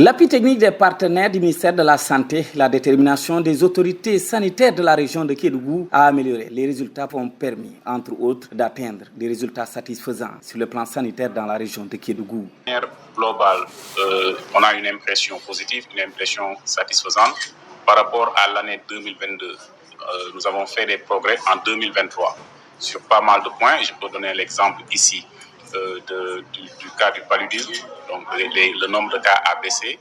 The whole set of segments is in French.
L'appui technique des partenaires du ministère de la Santé, la détermination des autorités sanitaires de la région de Kédougou a amélioré. Les résultats ont permis, entre autres, d'atteindre des résultats satisfaisants sur le plan sanitaire dans la région de Kédougou. De manière globale, on a une impression positive, une impression satisfaisante par rapport à l'année 2022. Nous avons fait des progrès en 2023 sur pas mal de points. Je peux donner l'exemple ici du cas du paludisme. Donc, le nombre de cas a baissé.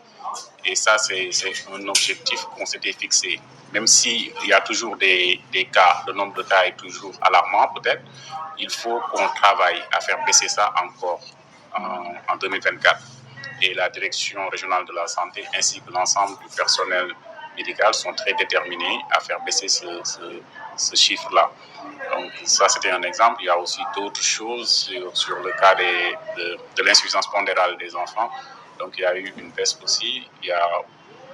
Et ça, c'est un objectif qu'on s'était fixé. Même s'il y a toujours des cas, le nombre de cas est toujours alarmant peut-être, il faut qu'on travaille à faire baisser ça encore en 2024. Et la direction régionale de la santé ainsi que l'ensemble du personnel médical sont très déterminés à faire baisser ce chiffre-là. Donc ça, c'était un exemple. Il y a aussi d'autres choses sur le cas de l'insuffisance pondérale des enfants. Donc il y a eu une baisse aussi. Il y a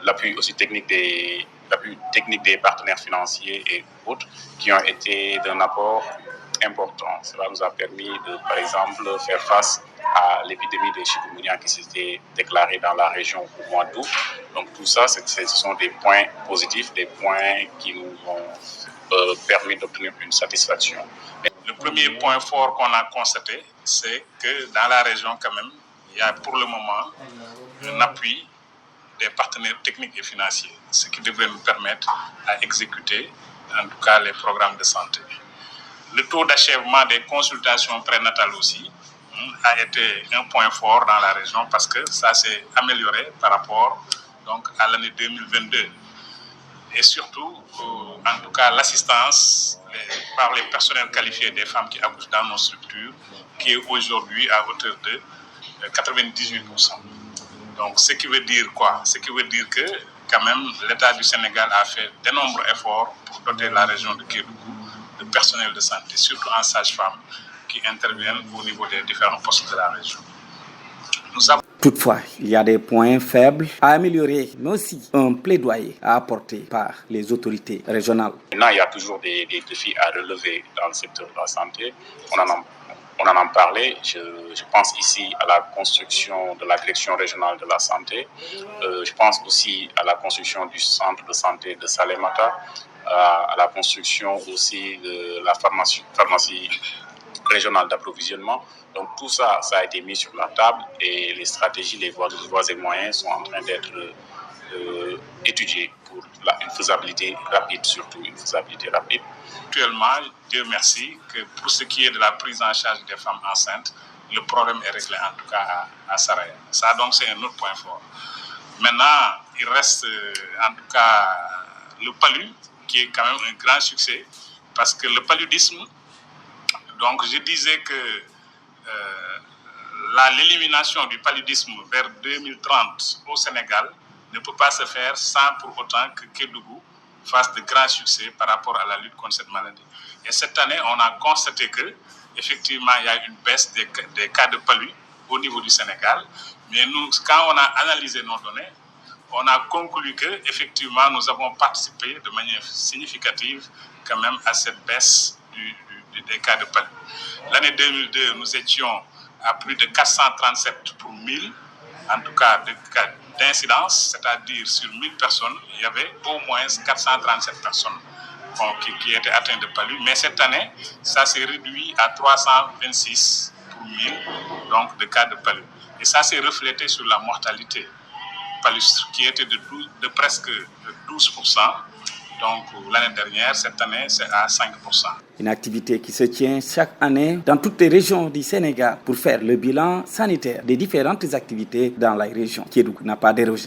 l'appui aussi technique des partenaires financiers et autres qui ont été d'un apport important. Cela nous a permis de, par exemple, faire face à l'épidémie de chikungunya qui s'était déclarée dans la région au mois d'août. Donc tout ça, ce sont des points positifs, des points qui nous ont permis d'obtenir une satisfaction. Le premier point fort qu'on a constaté, c'est que dans la région quand même, il y a pour le moment un appui des partenaires techniques et financiers, ce qui devrait nous permettre à exécuter en tout cas les programmes de santé. Le taux d'achèvement des consultations prénatales aussi a été un point fort dans la région parce que ça s'est amélioré par rapport donc, à l'année 2022. Et surtout, en tout cas, l'assistance par les personnels qualifiés des femmes qui accouchent dans nos structures, qui est aujourd'hui à hauteur de 98%. Donc, ce qui veut dire quoi? Ce qui veut dire que, quand même, l'État du Sénégal a fait de nombreux efforts pour doter la région de Kédougou de personnel de santé, surtout en sage-femme, qui interviennent au niveau des différents postes de la région. Toutefois, il y a des points faibles à améliorer, mais aussi un plaidoyer à apporter par les autorités régionales. Maintenant, il y a toujours des défis à relever dans le secteur de la santé. On en a parlé. Je pense ici à la construction de la direction régionale de la santé. Je pense aussi à la construction du centre de santé de Salémata, à la construction aussi de la pharmacie régionale d'approvisionnement. Donc tout ça, ça a été mis sur la table et les stratégies, les voies et moyens sont en train d'être étudiés pour une faisabilité rapide, surtout une faisabilité rapide. Actuellement, Dieu merci, que pour ce qui est de la prise en charge des femmes enceintes, le problème est réglé en tout cas à Saraya. Ça donc c'est un autre point fort. Maintenant, il reste en tout cas le palu, qui est quand même un grand succès, parce que le paludisme, donc je disais que l'élimination du paludisme vers 2030 au Sénégal ne peut pas se faire sans pour autant que Kédougou fasse de grands succès par rapport à la lutte contre cette maladie. Et cette année, on a constaté que effectivement, il y a une baisse des cas de palu au niveau du Sénégal. Mais nous, quand on a analysé nos données, on a conclu que effectivement, nous avons participé de manière significative quand même à cette baisse des cas de palu. L'année 2002, nous étions à plus de 437 pour 1000, en tout cas de cas d'incidence, c'est-à-dire sur 1000 personnes, il y avait au moins 437 personnes qui étaient atteintes de palu. Mais cette année, ça s'est réduit à 326 pour 1000 donc, de cas de palu. Et ça s'est reflété sur la mortalité palu qui était de presque 12%. Donc l'année dernière, cette année, c'est à 5%. Une activité qui se tient chaque année dans toutes les régions du Sénégal pour faire le bilan sanitaire des différentes activités dans la région. Kédougou n'a pas dérogé.